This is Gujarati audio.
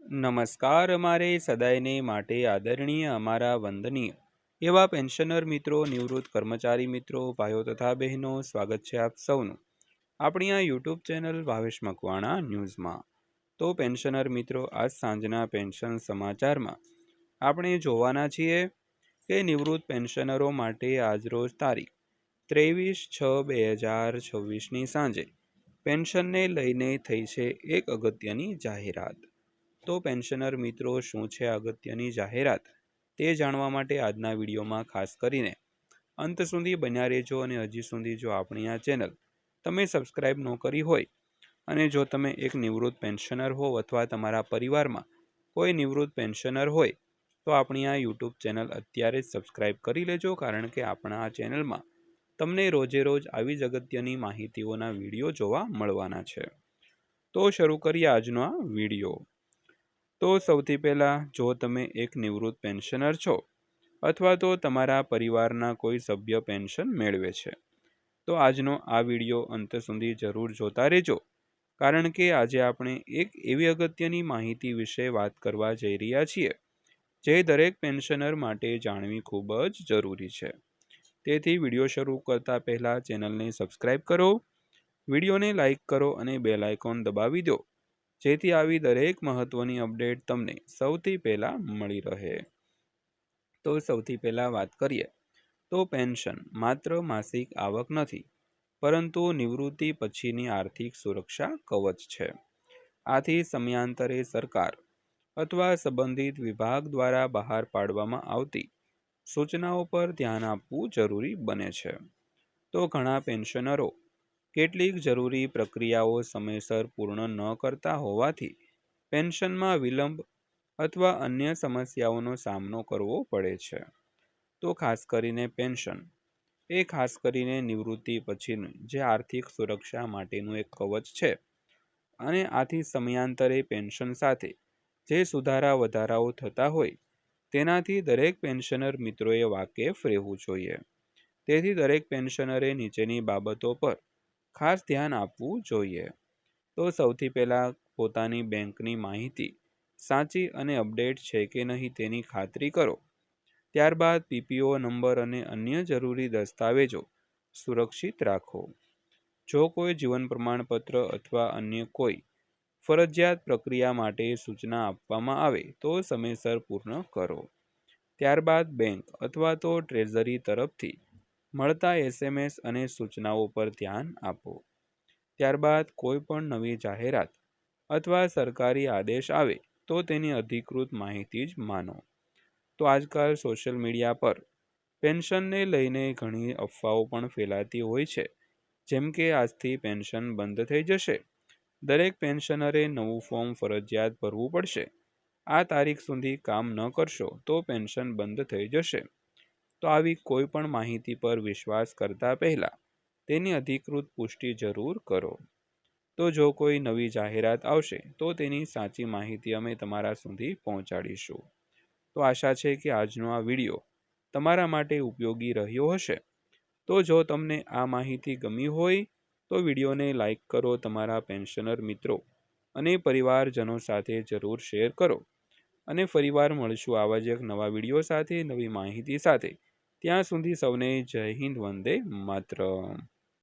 નમસ્કાર. અમારે સદાયને માટે આદરણીય, અમારા વંદનીય એવા પેન્શનર મિત્રો, નિવૃત્ત કર્મચારી મિત્રો, ભાઈઓ તથા બહેનો, સ્વાગત છે આપ સૌનું આપણી આ યુટ્યુબ ચેનલ ભાવેશ મકવાણા ન્યૂઝમાં. તો પેન્શનર મિત્રો, આજ સાંજના પેન્શન સમાચારમાં આપણે જોવાના છીએ કે નિવૃત્ત પેન્શનરો માટે આજરોજ તારીખ 23/6/2026ની સાંજે પેન્શનને લઈને થઈ છે એક અગત્યની જાહેરાત. તો પેન્શનર મિત્રો, શું છે અગત્યની જાહેરાત તે જાણવા માટે આજના વિડીયોમાં ખાસ કરીને અંત સુધી બન્યા રહેજો. અને હજી સુધી જો આપણી આ ચેનલ તમે સબસ્ક્રાઈબ ન કરી હોય અને જો તમે એક નિવૃત્ત પેન્શનર હો અથવા તમારા પરિવારમાં કોઈ નિવૃત્ત પેન્શનર હોય તો આપણી આ યુટ્યુબ ચેનલ અત્યારે જ સબસ્ક્રાઈબ કરી લેજો, કારણ કે આપણા આ ચેનલમાં તમને રોજે રોજ આવી જ અગત્યની માહિતીઓના વિડીયો જોવા મળવાના છે. તો શરૂ કરીએ આજનો આ વિડીયો. તો સૌથી પહેલાં, જો તમે એક નિવૃત્ત પેન્શનર છો અથવા તો તમારા પરિવારના કોઈ સભ્ય પેન્શન મેળવે છે તો આજનો આ વિડીયો અંત સુધી જરૂર જોતા રહેજો, કારણ કે આજે આપણે એક એવી અગત્યની માહિતી વિશે વાત કરવા જઈ રહ્યા છીએ જે દરેક પેન્શનર માટે જાણવી ખૂબ જ જરૂરી છે. તેથી વિડીયો શરૂ કરતા પહેલાં ચેનલને સબસ્ક્રાઈબ કરો, વિડીયોને લાઈક કરો અને બેલ આઇકોન દબાવી દો, જેથી આવી દરેક મહત્વની અપડેટ તમને સૌથી પહેલાં મળી રહે. તો સૌથી પહેલાં વાત કરીએ તો પેન્શન માત્ર માસિક આવક નથી, પરંતુ નિવૃત્તિ પછીની આર્થિક સુરક્ષા કવચ છે. આથી સમયાંતરે સરકાર અથવા સંબંધિત વિભાગ દ્વારા બહાર પાડવામાં આવતી સૂચનાઓ પર ધ્યાન આપવું જરૂરી બને છે. તો ઘણા પેન્શનરો કેટલીક જરૂરી પ્રક્રિયાઓ સમયસર પૂર્ણ ન કરતા હોવાથી પેન્શનમાં વિલંબ અથવા અન્ય સમસ્યાઓનો સામનો કરવો પડે છે. તો ખાસ કરીને પેન્શન ખાસ કરીને નિવૃત્તિ પછીની જે આર્થિક સુરક્ષા માટેનું એક કવચ છે, અને આથી સમયાંતરે પેન્શન સાથે જે સુધારા વધારાઓ થતા હોય તેનાથી દરેક પેન્શનર મિત્રોએ વાકેફ રહેવું જોઈએ. તેથી દરેક પેન્શનરે નીચેની બાબતો પર ખાસ ધ્યાન આપવું જોઈએ. તો સૌથી પહેલાં પોતાની બેંકની માહિતી સાચી અને અપડેટ છે કે નહીં તેની ખાતરી કરો. ત્યારબાદ પીપીઓ નંબર અને અન્ય જરૂરી દસ્તાવેજો સુરક્ષિત રાખો. જો કોઈ જીવન પ્રમાણપત્ર અથવા અન્ય કોઈ ફરજિયાત પ્રક્રિયા માટે સૂચના આપવામાં આવે તો સમયસર પૂર્ણ કરો. ત્યારબાદ બેંક અથવા તો ટ્રેઝરી તરફથી મળતા SMS અને સૂચનાઓ પર ધ્યાન આપો. ત્યારબાદ કોઈ પણ નવી જાહેરાત અથવા સરકારી આદેશ આવે તો તેની અધિકૃત માહિતી જ માનો. તો આજકાલ સોશિયલ મીડિયા પર પેન્શનને લઈને ઘણી અફવાઓ પણ ફેલાતી હોય છે, જેમ કે આજથી પેન્શન બંધ થઈ જશે, દરેક પેન્શનરે નવું ફોર્મ ફરજિયાત ભરવું પડશે, આ તારીખ સુધી કામ ન કરશો તો પેન્શન બંધ થઈ જશે. તો આવી કોઈ પણ માહિતી પર વિશ્વાસ કરતા પહેલાં તેની અધિકૃત પુષ્ટિ જરૂર કરો. તો જો કોઈ નવી જાહેરાત આવશે તો તેની સાચી માહિતી અમે તમારા સુધી પહોંચાડીશું. તો આશા છે કે આજનો આ વિડીયો તમારા માટે ઉપયોગી રહ્યો હશે. તો જો તમને આ માહિતી ગમી હોય તો વિડીયોને લાઈક કરો, તમારા પેન્શનર મિત્રો અને પરિવારજનો સાથે જરૂર શેર કરો. અને ફરીવાર મળશું આવા જ એક નવા વિડીયો સાથે, નવી માહિતી સાથે. ત્યાં સુધી સૌને જય હિન્દ, વંદે માતરમ.